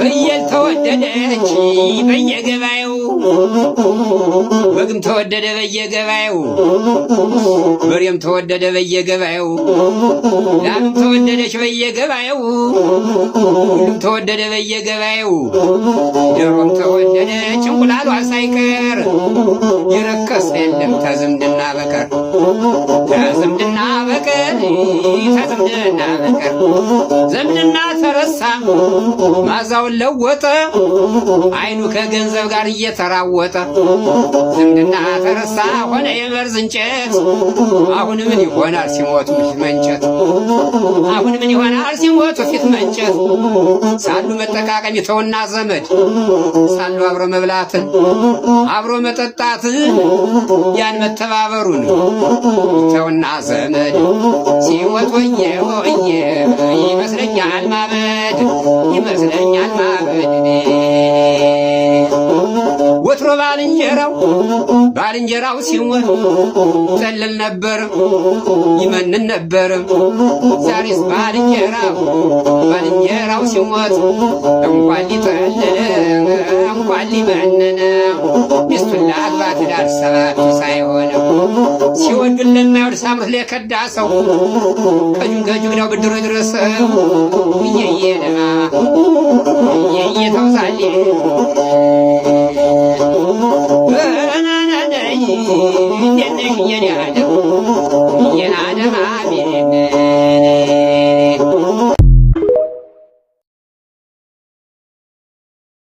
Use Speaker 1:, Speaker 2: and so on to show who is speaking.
Speaker 1: ፍየል ተወደደች በየገበያው በግም ተወደደ በየገበያው በሬም ተወደደ በየገበያው ላም ተወደደች በየገበያው ሁሉም ተወደደ በየገበያው ዶሮም ተወደደች እንቁላሏ ሳይቀር የረከሰ የለም ተዝምድና በቀር ተዝምድና በቀር ተዝምድና በቀር ዘምድና ተረሳ ማዛውን ለወጠ አይኑ ከገንዘብ ጋር እየተራወጠ ዝምድና ተረሳ ሆነ የመርዝ እንጨት አሁን ምን ይሆናል ሲሞቱ ፊት መንጨት አሁን ምን ይሆናል ሲሞቱ ፊት መንጨት ሳሉ መጠቃቀም ይተውና ዘመድ ሳሉ አብሮ መብላትን አብሮ መጠጣትን ያን መተባበሩን ይተውና ዘመድ ሲሞት ወየ ወየ ይመስለኛል ማበድ ይመስለኛል ማበድ ወትሮ ባልንጀራው ሲሞት ይጠልል ነበር ይመንን ነበር ዛሬስ ባልንጀራው ሲሞት እንኳን ሊጠልል እንኳን ሊመንን ሚስቱን ለአግባ ትዳር ሰባት ሳይሆን ሲወዱን ለማይወድ ሳምርት ለከዳ ሰው ቀጁን ከጁግዳው ብድሮ ይድረሰው እየየደማ እየየተውሳሌ የናደማ ቤነ